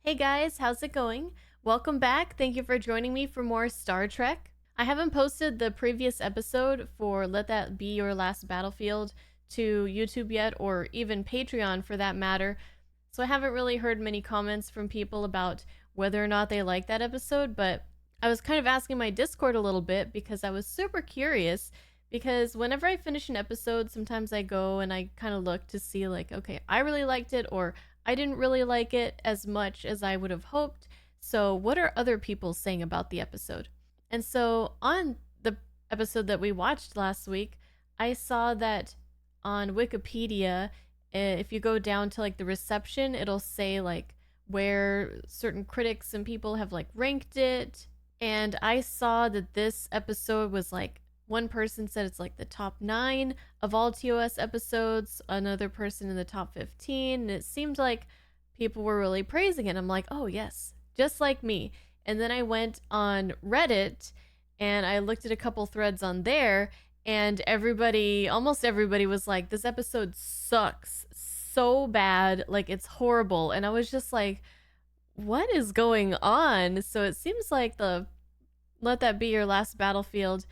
Hey guys, how's it going? Welcome back. Thank you for joining me for more Star Trek. I haven't posted the previous episode for Let That Be Your Last Battlefield to YouTube yet, or even Patreon for that matter. So I haven't really heard many comments from people about whether or not they like that episode, but I was kind of asking my Discord a little bit because I was super curious. Because whenever I finish an episode, sometimes I go and I kind of look to see, like, okay, I really liked it, or I didn't really like it as much as I would have hoped. So, what are other people saying about the episode? And so, on the episode that we watched last week, I saw that on Wikipedia, if you go down to like the reception, it'll say like where certain critics and people have like ranked it. And I saw that this episode was like, one person said it's like the top 9 of all TOS episodes, another person in the top 15. And it seemed like people were really praising it. I'm like, oh, yes, just like me. And then I went on Reddit and I looked at a couple threads on there, and almost everybody was like, this episode sucks so bad. Like, it's horrible. And I was just like, what is going on? So it seems like the Let That Be Your Last Battlefield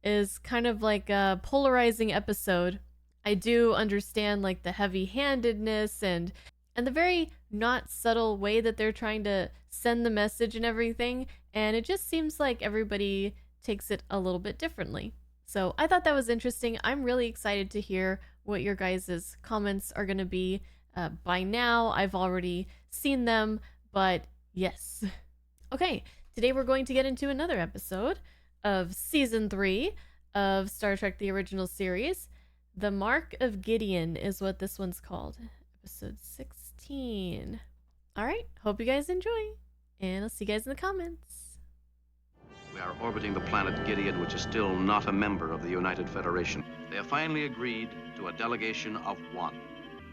is kind of like a polarizing episode. I do understand like the heavy-handedness and the very not subtle way that they're trying to send the message and everything, and it just seems like everybody takes it a little bit differently. So I thought that was interesting. I'm really excited to hear what your guys' comments are going to be. By now, I've already seen them, but yes. Okay, today we're going to get into another episode of Season 3 of Star Trek The Original Series. The Mark of Gideon is what this one's called. Episode 16. Alright, hope you guys enjoy, and I'll see you guys in the comments. We are orbiting the planet Gideon, which is still not a member of the United Federation. They have finally agreed to a delegation of 1.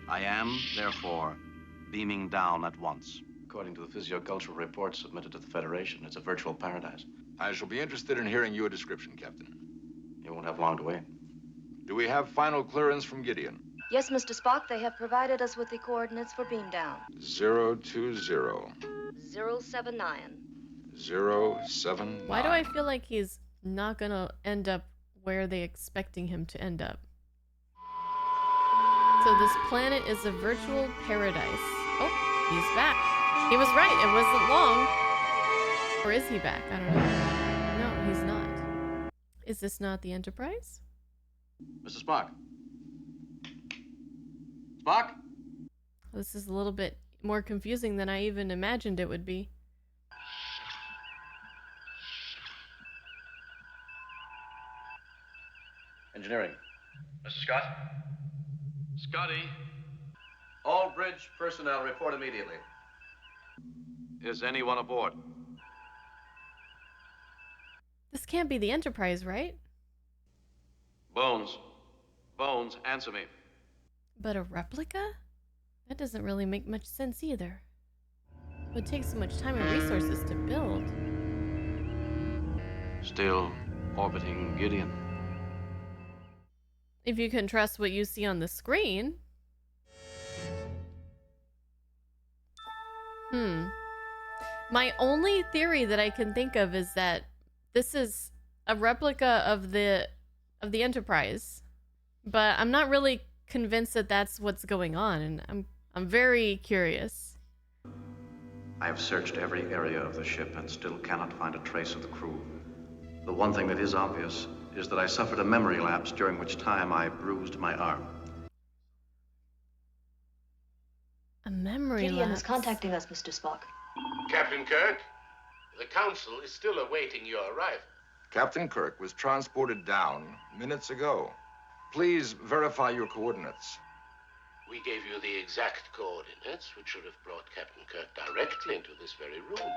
I am, therefore, beaming down at once. According to the physiocultural report submitted to the Federation, it's a virtual paradise. I shall be interested in hearing your description, Captain. You won't have long to wait. Do we have final clearance from Gideon? Yes, Mr. Spock, they have provided us with the coordinates for beam down. 020 079. 079. Why do I feel like he's not gonna end up where they're expecting him to end up? So this planet is a virtual paradise. Oh, he's back. He was right, it wasn't long. Or is he back? I don't know. No, he's not. Is this not the Enterprise? Mr. Spock. Spock? This is a little bit more confusing than I even imagined it would be. Engineering. Mr. Scott? Scotty. All bridge personnel report immediately. Is anyone aboard? This can't be the Enterprise, right? Bones. Bones, answer me. But a replica? That doesn't really make much sense either. It would take so much time and resources to build. Still orbiting Gideon. If you can trust what you see on the screen. My only theory that I can think of is that this is a replica of the Enterprise. But I'm not really convinced that that's what's going on, and I'm very curious. I have searched every area of the ship and still cannot find a trace of the crew. The one thing that is obvious is that I suffered a memory lapse, during which time I bruised my arm. A memory Gideon lapse. is contacting us, Mr. Spock. Captain Kirk, the Council is still awaiting your arrival. Captain Kirk was transported down minutes ago. Please verify your coordinates. We gave you the exact coordinates, which should have brought Captain Kirk directly into this very room.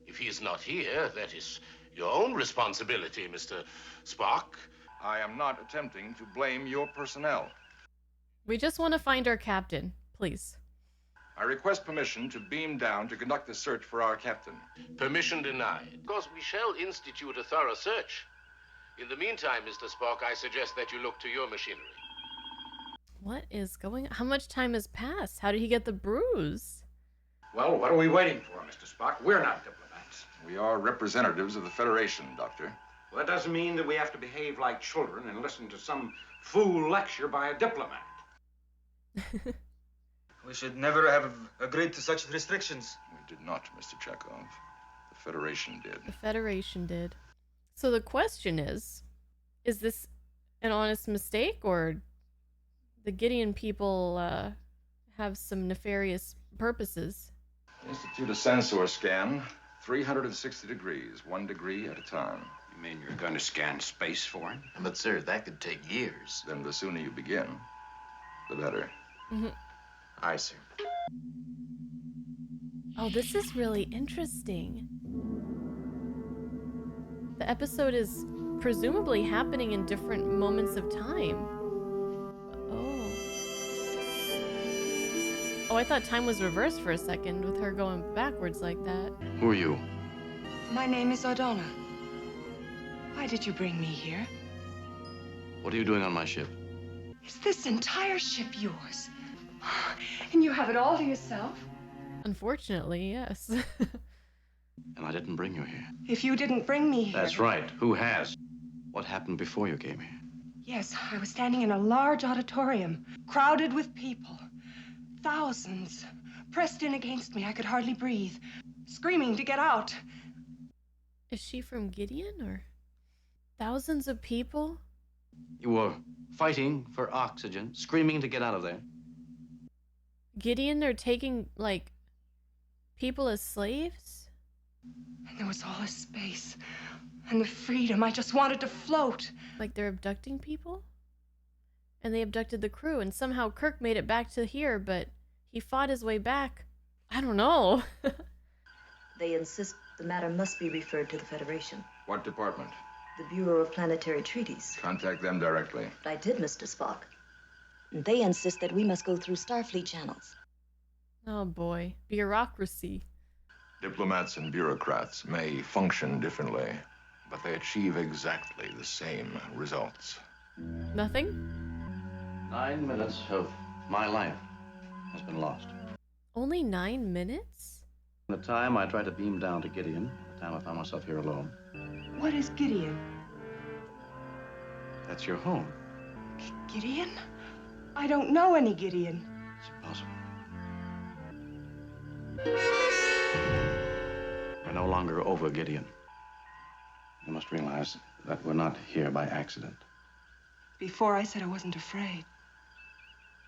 If he is not here, that is your own responsibility, Mr. Spock. I am not attempting to blame your personnel. We just want to find our captain, please. I request permission to beam down to conduct the search for our captain. Permission denied. Of course, we shall institute a thorough search. In the meantime, Mr. Spock, I suggest that you look to your machinery. What is going on? How much time has passed? How did he get the bruise? Well, what are we waiting for, Mr. Spock? We're not diplomats. We are representatives of the Federation, Doctor. Well, that doesn't mean that we have to behave like children and listen to some fool lecture by a diplomat. We should never have agreed to such restrictions. We did not, Mr. Chekhov. The Federation did. The Federation did. So the question is this an honest mistake, or the Gideon people have some nefarious purposes? Institute a sensor scan, 360 degrees, 1 degree at a time. You mean you're going to scan space for him? But, sir, that could take years. Then the sooner you begin, the better. Mm-hmm. Aye, sir. Oh, this is really interesting. The episode is presumably happening in different moments of time. Oh. Oh, I thought time was reversed for a second with her going backwards like that. Who are you? My name is O'Donna. Why did you bring me here? What are you doing on my ship? Is this entire ship yours? And you have it all to yourself? Unfortunately, yes. And I didn't bring you here. If you didn't bring me here... That's right. Who has? What happened before you came here? Yes, I was standing in a large auditorium, crowded with people. Thousands pressed in against me. I could hardly breathe, screaming to get out. Is she from Gideon, or thousands of people? You were fighting for oxygen, screaming to get out of there. Gideon, they're taking, like, people as slaves? And there was all this space and the freedom. I just wanted to float. Like they're abducting people? And they abducted the crew, and somehow Kirk made it back to here, but he fought his way back. I don't know. They insist the matter must be referred to the Federation. What department? The Bureau of Planetary Treaties. Contact them directly. But I did, Mr. Spock. And they insist that we must go through Starfleet channels. Oh boy. Bureaucracy. Diplomats and bureaucrats may function differently, but they achieve exactly the same results. Nothing? 9 minutes of my life has been lost. Only 9 minutes? The time I tried to beam down to Gideon, the time I found myself here alone. What is Gideon? That's your home. Gideon? I don't know any Gideon. It's impossible. We're no longer over Gideon. You must realize that we're not here by accident. Before I said I wasn't afraid.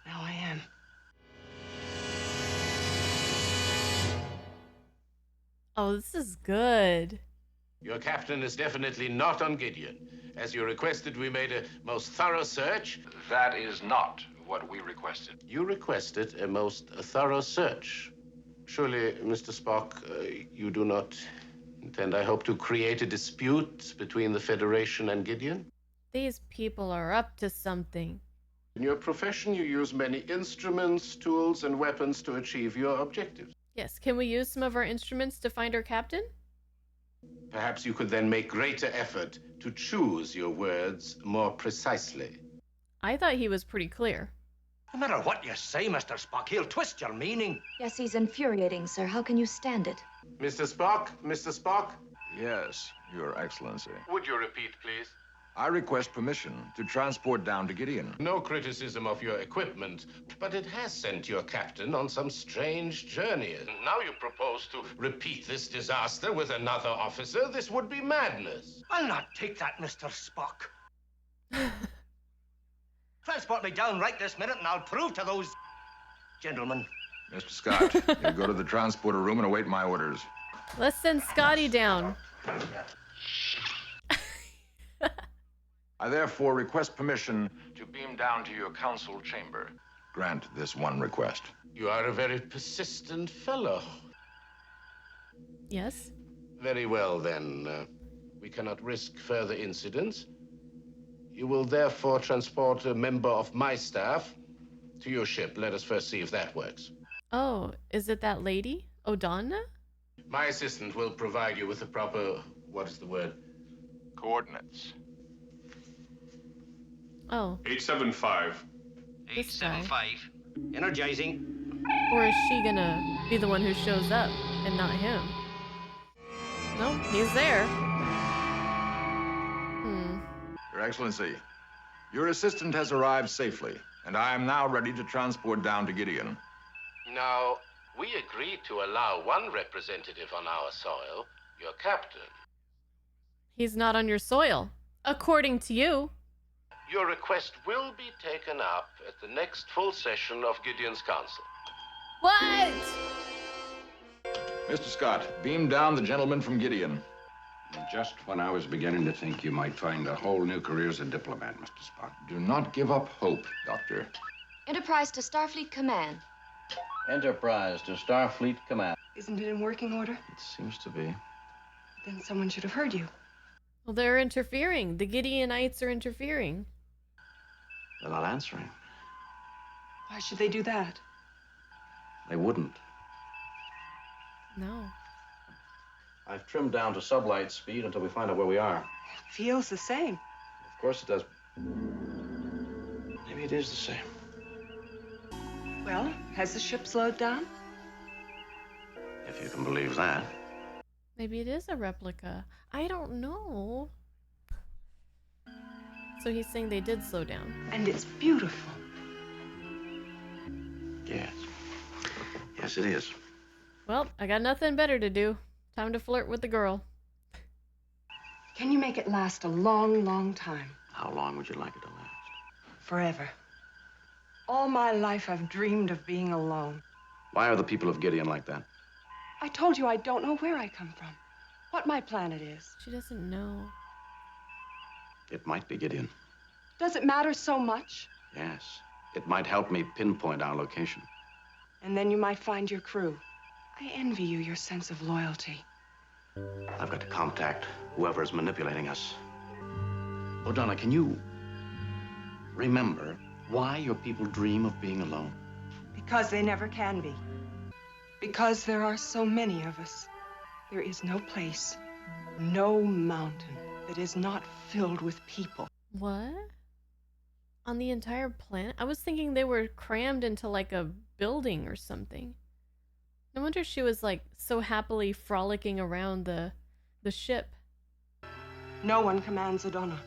Now I am. Oh, this is good. Your captain is definitely not on Gideon. As you requested, we made a most thorough search. That is not what we requested. You requested a most thorough search. Surely, Mr. Spock, you do not intend, I hope, to create a dispute between the Federation and Gideon? These people are up to something. In your profession, you use many instruments, tools, and weapons to achieve your objectives. Yes, can we use some of our instruments to find our captain? Perhaps you could then make greater effort to choose your words more precisely. I thought he was pretty clear. No matter what you say, Mr. Spock, he'll twist your meaning. Yes, he's infuriating, sir. How can you stand it? Mr. Spock, Mr. Spock, Yes, Your Excellency. would you repeat, please? I request permission to transport down to Gideon. No criticism of your equipment, but it has sent your captain on some strange journey. Now you propose to repeat this disaster with another officer? This would be madness. I'll not take that, Mr. Spock. Transport me down right this minute, and I'll prove to those gentlemen. Mr. Scott, you go to the transporter room and await my orders. Let's send Scotty down. I therefore request permission to beam down to your council chamber. Grant this one request. You are a very persistent fellow. Yes? Very well, then. We cannot risk further incidents. You will therefore transport a member of my staff to your ship. Let us first see if that works. Oh, is it that lady? O'Donna? My assistant will provide you with the proper, what is the word? Coordinates. Oh, 875. this guy. 875. Energizing. Or is she gonna be the one who shows up and not him. No, he's there. Your Excellency, your assistant has arrived safely, and I am now ready to transport down to Gideon. Now, we agreed to allow one representative on our soil, your captain. He's not on your soil, according to you. Your request will be taken up at the next full session of Gideon's council. What? Mr. Scott, beam down the gentleman from Gideon. Just when I was beginning to think you might find a whole new career as a diplomat, Mr. Spock. Do not give up hope, Doctor. Enterprise to Starfleet Command. Enterprise to Starfleet Command. Isn't it in working order? It seems to be. Then someone should have heard you. Well, they're interfering. The Gideonites are interfering. They're not answering. Why should they do that? They wouldn't. No. I've trimmed down to sublight speed until we find out where we are. Feels the same. Of course it does. Maybe it is the same. Well, has the ship slowed down? If you can believe that. Maybe it is a replica. I don't know. So he's saying they did slow down. And it's beautiful. Yes. Yes, it is. Well, I got nothing better to do. Time to flirt with the girl. Can you make it last a long, long time? How long would you like it to last? Forever. All my life I've dreamed of being alone. Why are the people of Gideon like that? I told you I don't know where I come from, what my planet is. She doesn't know. It might be Gideon. Does it matter so much? Yes. It might help me pinpoint our location. And then you might find your crew. I envy you your sense of loyalty. I've got to contact whoever is manipulating us. O'Donna, can you remember why your people dream of being alone? Because they never can be. Because there are so many of us. There is no place, no mountain that is not filled with people. What? On the entire planet? I was thinking they were crammed into like a building or something. No wonder she was like so happily frolicking around the ship. No one commands Adonna.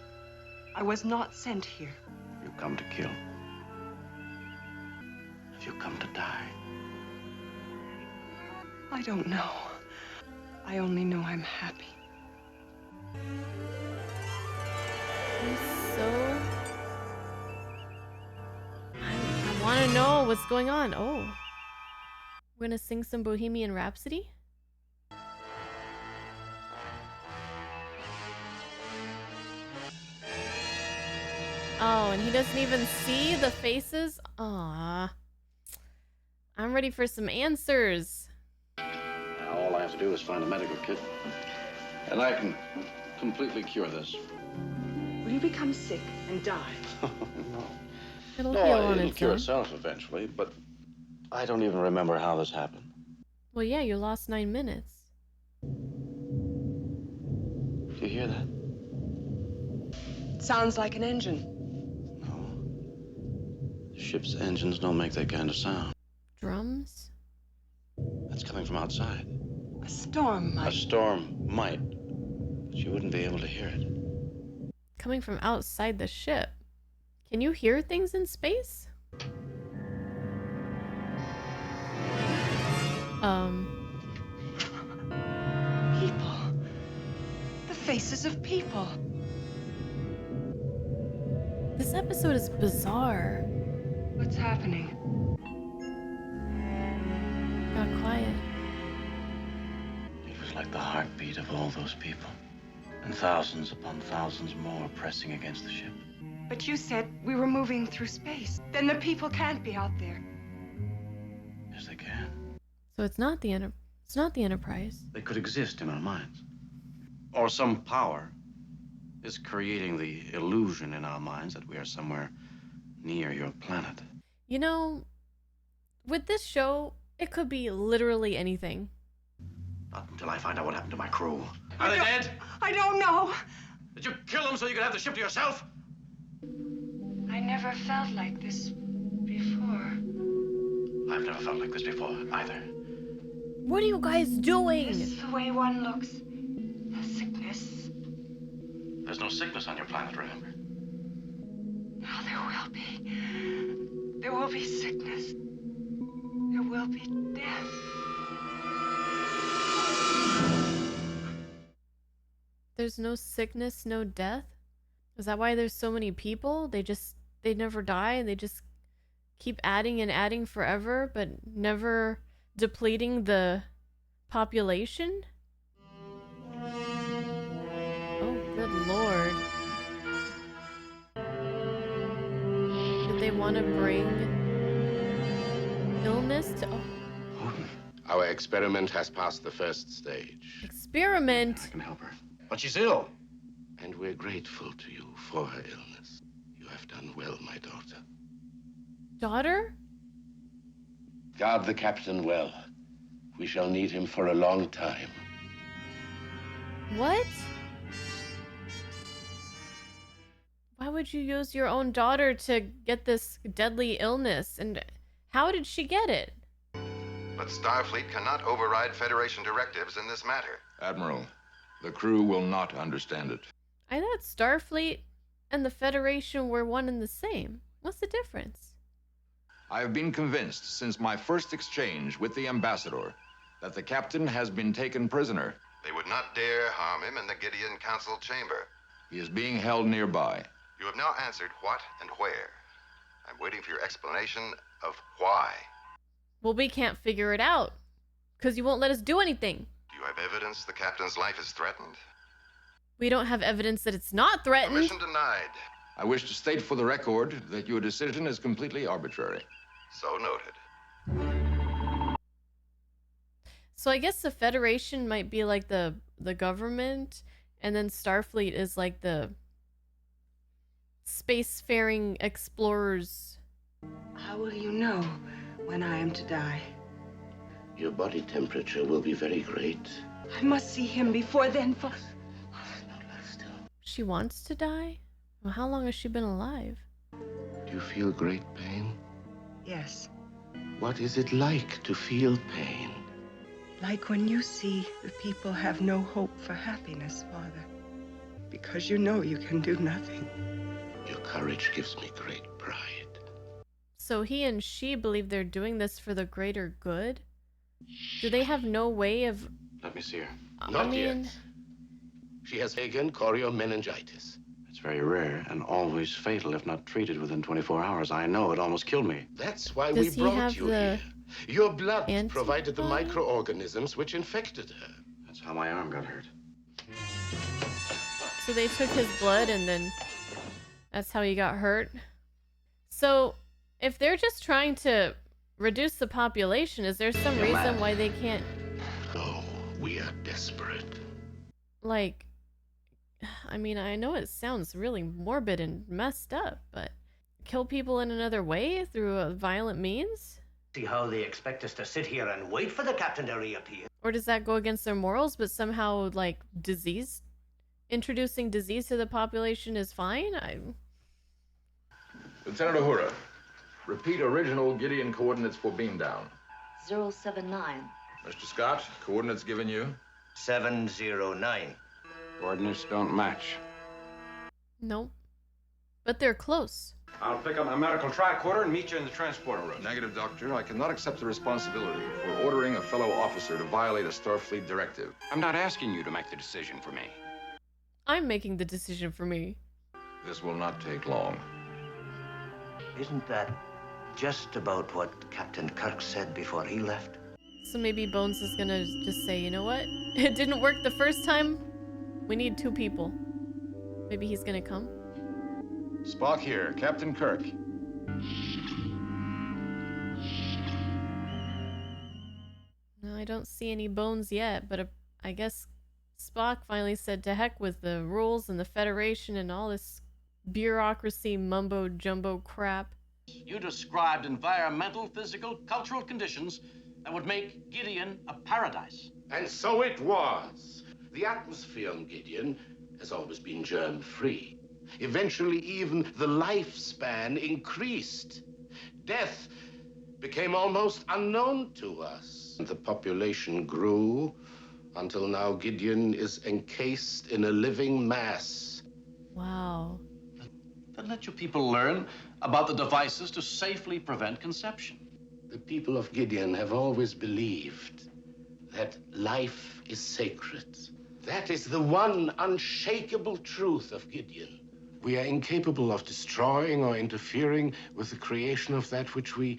I was not sent here. You come to kill. If you come to die. I don't know. I only know I'm happy. I'm so... I want to know what's going on. Oh. We're gonna sing some Bohemian Rhapsody? Oh, and he doesn't even see the faces? Aww. I'm ready for some answers. Now, all I have to do is find a medical kit, and I can completely cure this. Will you become sick and die? No. It'll No, heal on it'll its cure own. itself eventually, but I don't even remember how this happened. Well, yeah, you lost 9 minutes. Do you hear that? It sounds like an engine. No. The ship's engines don't make that kind of sound. Drums? That's coming from outside. A storm A might. storm might, but you wouldn't be able to hear it. Coming from outside the ship. Can you hear things in space? People. The faces of people. This episode is bizarre. What's happening? Got quiet. It was like the heartbeat of all those people, and thousands upon thousands more pressing against the ship. But you said we were moving through space. Then the people can't be out there. Yes, they can. So it's not the Enterprise. They could exist in our minds. Or some power is creating the illusion in our minds that we are somewhere near your planet. You know, with this show, it could be literally anything. Not until I find out what happened to my crew. Are they dead? I don't know. Did you kill them so you could have the ship to yourself? I never felt like this before. I've never felt like this before, either. What are you guys doing? This is the way one looks. The sickness. There's no sickness on your planet, remember? Oh, there will be. There will be sickness. There will be death. There's no sickness, no death? Is that why there's so many people? They never die and they just keep adding and adding forever, but never depleting the population? Oh, good lord. Did they want to bring illness to... Oh. Our experiment has passed the first stage. Experiment? I can help her. But she's ill. And we're grateful to you for her illness. You have done well, my daughter. Daughter? Guard the captain well. We shall need him for a long time. What? Why would you use your own daughter to get this deadly illness? And how did she get it? But Starfleet cannot override Federation directives in this matter. Admiral, the crew will not understand it. I thought Starfleet and the Federation were one and the same. What's the difference? I have been convinced since my first exchange with the ambassador that the captain has been taken prisoner. They would not dare harm him in the Gideon Council chamber. He is being held nearby. You have now answered what and where. I'm waiting for your explanation of why. Well, we can't figure it out because you won't let us do anything. Do you have evidence the captain's life is threatened? We don't have evidence that it's not threatened. Permission denied. I wish to state for the record that your decision is completely arbitrary. So noted. So I guess the Federation might be like the government, and then Starfleet is like the spacefaring explorers. How will you know when I am to die? Your body temperature will be very great. I must see him before then, for... She wants to die? Well, how long has she been alive? Do you feel great pain? Yes. What is it like to feel pain? Like when you see the people have no hope for happiness, Father. Because you know you can do nothing. Your courage gives me great pride. So he and she believe they're doing this for the greater good? Do they have no way of... Let me see her. Not yet. She has taken choriomeningitis. It's very rare and always fatal if not treated within 24 hours. I know, it almost killed me. That's why Does we he brought have you the here. Your blood provided the antibody? microorganisms which infected her. That's how my arm got hurt. So they took his blood and then that's how he got hurt? So if they're just trying to reduce the population, is there some reason why they can't... No, we are desperate. Like, I mean, I know it sounds really morbid and messed up, but kill people in another way through a violent means? See how they expect us to sit here and wait for the captain to reappear? Or does that go against their morals, but somehow, like, introducing disease to the population is fine? Lieutenant Uhura, repeat original Gideon coordinates for beam down. 079. Mr. Scott, coordinates given you? 709. Coordinates don't match. Nope. But they're close. I'll pick up my medical tricorder and meet you in the transporter room. Negative, Doctor. I cannot accept the responsibility for ordering a fellow officer to violate a Starfleet directive. I'm not asking you to make the decision for me. I'm making the decision for me. This will not take long. Isn't that just about what Captain Kirk said before he left? So maybe Bones is gonna just say, you know what? It didn't work the first time. We need 2 people. Maybe he's gonna come. Spock here, Captain Kirk. No, I don't see any Bones yet, but I guess Spock finally said to heck with the rules and the Federation and all this bureaucracy mumbo-jumbo crap. You described environmental, physical, cultural conditions that would make Gideon a paradise. And so it was. The atmosphere on Gideon has always been germ-free. Eventually, even the lifespan increased. Death became almost unknown to us. years. The population grew until now Gideon is encased in a living mass. Wow. Then let your people learn about the devices to safely prevent conception. The people of Gideon have always believed that life is sacred. That is the one unshakable truth of Gideon. We are incapable of destroying or interfering with the creation of that which we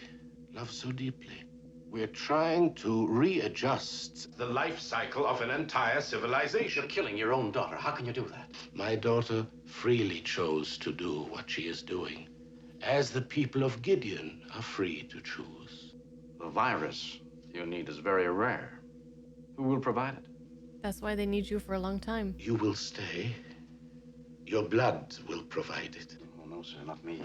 love so deeply. We are trying to readjust the life cycle of an entire civilization. You're killing your own daughter. How can you do that? My daughter freely chose to do what she is doing, as the people of Gideon are free to choose. The virus you need is very rare. Who will provide it? That's why they need you for a long time. You will stay. Your blood will provide it. Oh, no, sir, not me.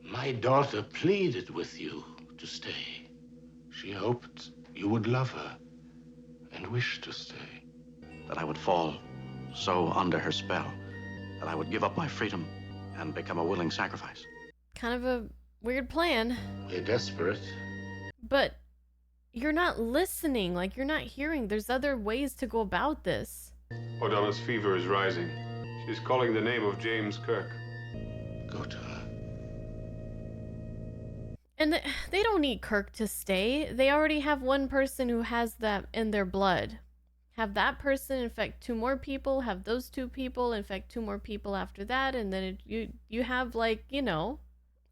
My daughter pleaded with you to stay. She hoped you would love her and wish to stay. That I would fall so under her spell that I would give up my freedom and become a willing sacrifice. Kind of a weird plan. We're desperate. But you're not listening, like you're not hearing. There's other ways to go about this. O'Donnell's fever is rising. She's calling the name of James Kirk. Go to her. And they don't need Kirk to stay. They already have one person who has that in their blood. Have that person infect 2 more people, have those 2 people infect 2 more people after that, and then you have, like, you know,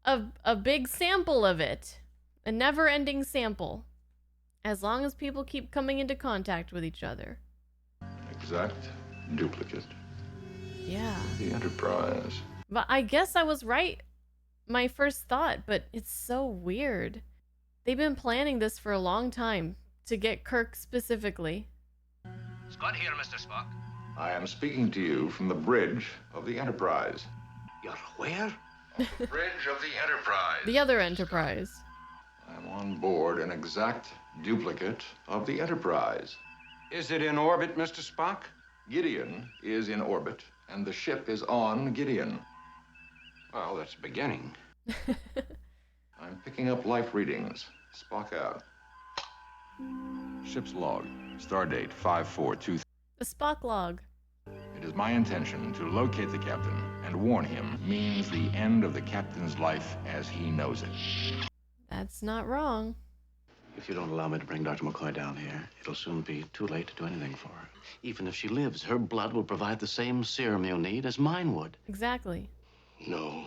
a big sample of it. A never-ending sample. As long as people keep coming into contact with each other. Exact duplicate. Yeah. The Enterprise. But I guess I was right. My first thought, but it's so weird. They've been planning this for a long time to get Kirk specifically. Scott here, Mr. Spock. I am speaking to you from the bridge of the Enterprise. You're where? The bridge of the Enterprise. The other Enterprise. I'm on board an exact duplicate of the Enterprise. Is it in orbit, Mr. Spock? Gideon is in orbit, and the ship is on Gideon. Well, that's a beginning. I'm picking up life readings. Spock out. Ship's log. Stardate 5423. The Spock log. It is my intention to locate the captain and warn him means the end of the captain's life as he knows it. That's not wrong. If you don't allow me to bring Dr. McCoy down here, it'll soon be too late to do anything for her. Even if she lives, her blood will provide the same serum you'll need as mine would. Exactly. No.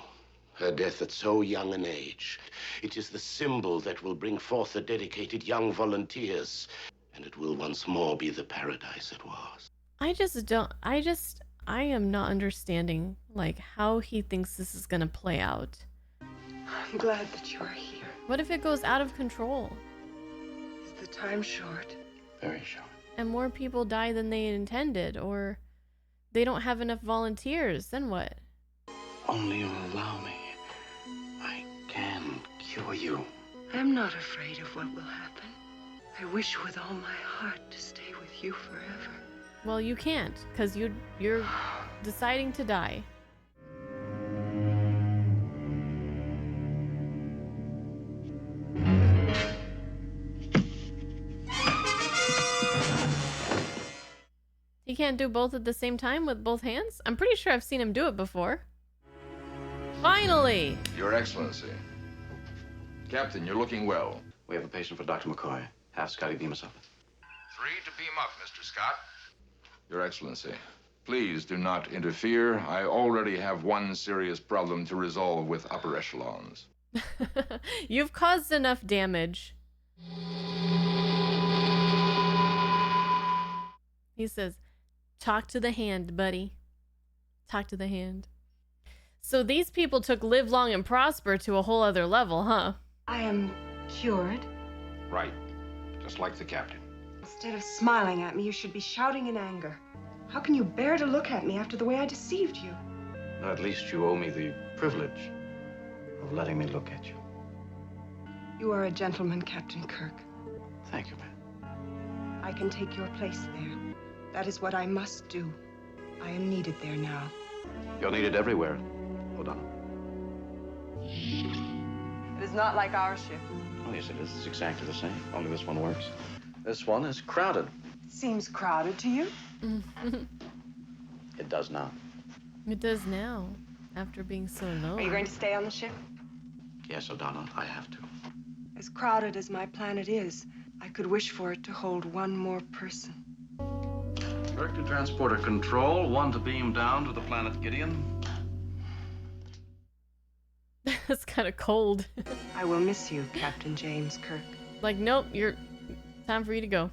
Her death at so young an age. It is the symbol that will bring forth the dedicated young volunteers. And it will once more be the paradise it was. I am not understanding, like, how he thinks this is gonna play out. I'm glad that you are here. What if it goes out of control? Is the time short? Very short. And more people die than they intended, or they don't have enough volunteers, then what? Only you'll allow me. I can cure you. I'm not afraid of what will happen. I wish with all my heart to stay with you forever. Well, you can't, because you're deciding to die. He can't do both at the same time with both hands? I'm pretty sure I've seen him do it before. Finally! Your Excellency. Captain, you're looking well. We have a patient for Dr. McCoy. Have Scotty beam us up. 3 to beam up, Mr. Scott. Your Excellency, please do not interfere. I already have one serious problem to resolve with upper echelons. You've caused enough damage. He says, talk to the hand, buddy. Talk to the hand. So these people took Live Long and Prosper to a whole other level, huh? I am cured. Right. Just like the captain. Instead of smiling at me, you should be shouting in anger. How can you bear to look at me after the way I deceived you? At least you owe me the privilege of letting me look at you. You are a gentleman, Captain Kirk. Thank you, ma'am. I can take your place there. That is what I must do. I am needed there now. You're needed everywhere, O'Donnell. It is not like our ship. Oh, yes, it is. It's exactly the same. Only this one works. This one is crowded. Seems crowded to you? It does not. It does now, after being so alone. Are you going to stay on the ship? Yes, O'Donnell, I have to. As crowded as my planet is, I could wish for it to hold one more person. Kirk to transporter control, 1 to beam down to the planet Gideon. That's kind of cold. I will miss you, Captain James Kirk. Like, nope, time for you to go.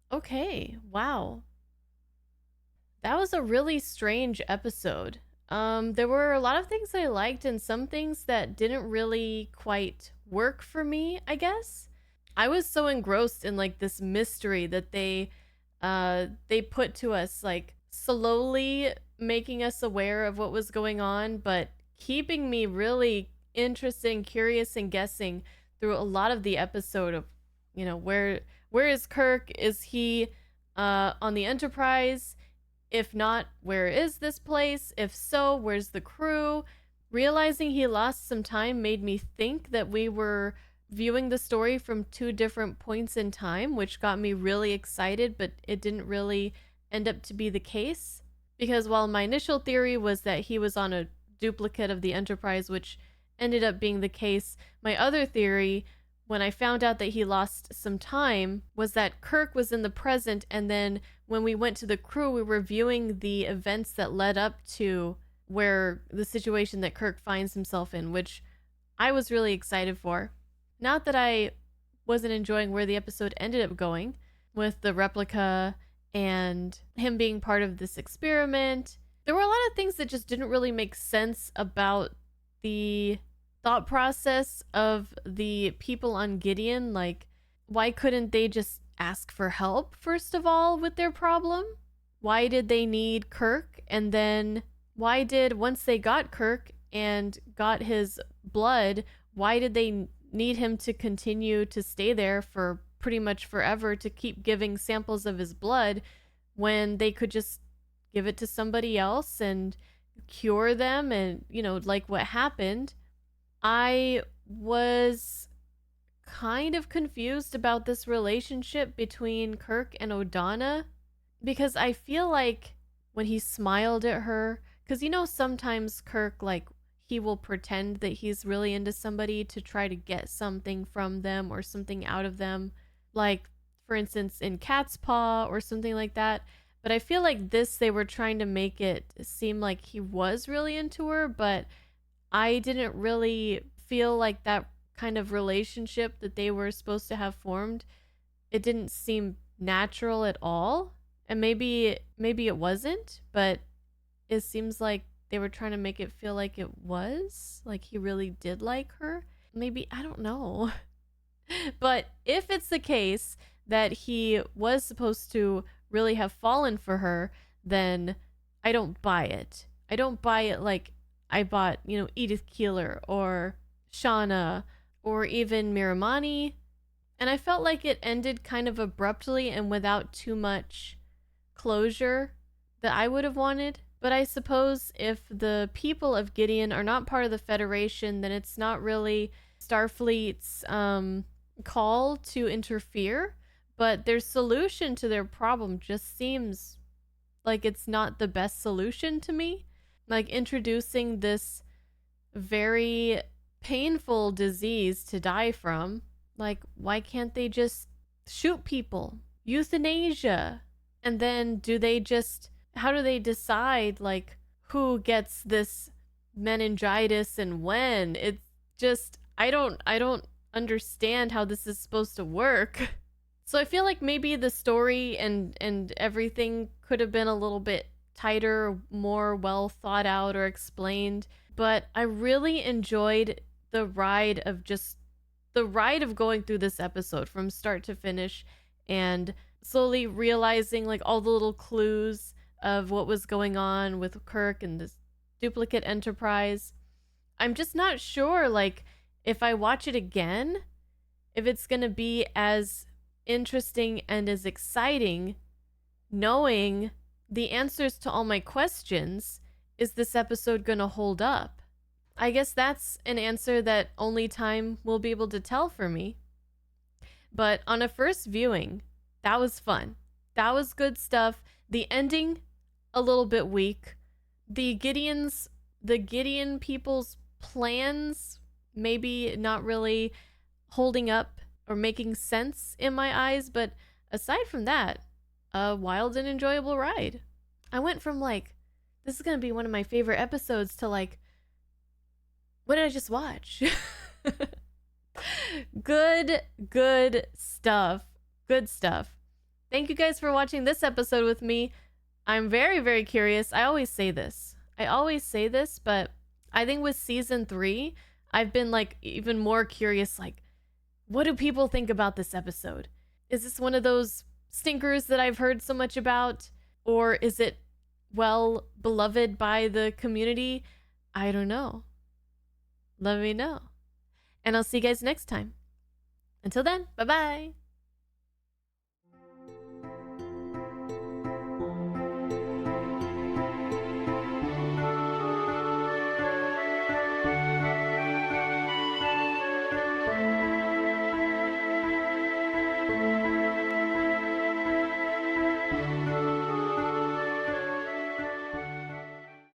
Okay, wow. That was a really strange episode. There were a lot of things I liked and some things that didn't really quite work for me, I guess. I was so engrossed in like this mystery that they put to us, like slowly making us aware of what was going on, but keeping me really interested and curious and guessing through a lot of the episode of, you know, where is Kirk? Is he on the Enterprise? If not, where is this place? If so, where's the crew? Realizing he lost some time made me think that we were viewing the story from 2 different points in time, which got me really excited, but it didn't really end up to be the case. Because while my initial theory was that he was on a duplicate of the Enterprise, which ended up being the case, my other theory, when I found out that he lost some time, was that Kirk was in the present, and then when we went to the crew, we were viewing the events that led up to where the situation that Kirk finds himself in, which I was really excited for. Not that I wasn't enjoying where the episode ended up going with the replica and him being part of this experiment. There were a lot of things that just didn't really make sense about the thought process of the people on Gideon. Like, why couldn't they just ask for help, first of all, with their problem? Why did they need Kirk? And then why did, once they got Kirk and got his blood, why did they need him to continue to stay there for pretty much forever to keep giving samples of his blood when they could just give it to somebody else and cure them? And, you know, like what happened. I was kind of confused about this relationship between Kirk and O'Donna, because I feel like when he smiled at her, because, you know, sometimes Kirk, like, he will pretend that he's really into somebody to try to get something from them or something out of them. Like, for instance, in Cat's Paw or something like that. But I feel like they were trying to make it seem like he was really into her, but I didn't really feel like that kind of relationship that they were supposed to have formed. It didn't seem natural at all. And maybe it wasn't, but it seems like they were trying to make it feel like it was. Like he really did like her. Maybe, I don't know. But if it's the case that he was supposed to really have fallen for her, then I don't buy it. I don't buy it like I bought, you know, Edith Keeler or Shauna or even Miramani. And I felt like it ended kind of abruptly and without too much closure that I would have wanted. But I suppose if the people of Gideon are not part of the Federation, then it's not really Starfleet's call to interfere. But their solution to their problem just seems like it's not the best solution to me. Like introducing this very painful disease to die from. Like, why can't they just shoot people? Euthanasia. And then how do they decide, like, who gets this meningitis and when? It's just, I don't understand how this is supposed to work. So I feel like maybe the story and everything could have been a little bit tighter, more well thought out or explained. But I really enjoyed the ride of going through this episode from start to finish and slowly realizing like all the little clues of what was going on with Kirk and this duplicate Enterprise. I'm just not sure, like, if I watch it again, if it's going to be as interesting and as exciting knowing the answers to all my questions. Is this episode going to hold up? I guess that's an answer that only time will be able to tell for me. But on a first viewing, that was fun. That was good stuff. The ending, a little bit weak. The Gideon people's plans, maybe not really holding up or making sense in my eyes. But aside from that, a wild and enjoyable ride. I went from like, this is going to be one of my favorite episodes to like, what did I just watch? Good stuff. Good stuff. Thank you guys for watching this episode with me. I'm very, very curious. I always say this, but I think with season 3, I've been like even more curious, like, what do people think about this episode? Is this one of those stinkers that I've heard so much about? Or is it well beloved by the community? I don't know. Let me know. And I'll see you guys next time. Until then, bye-bye.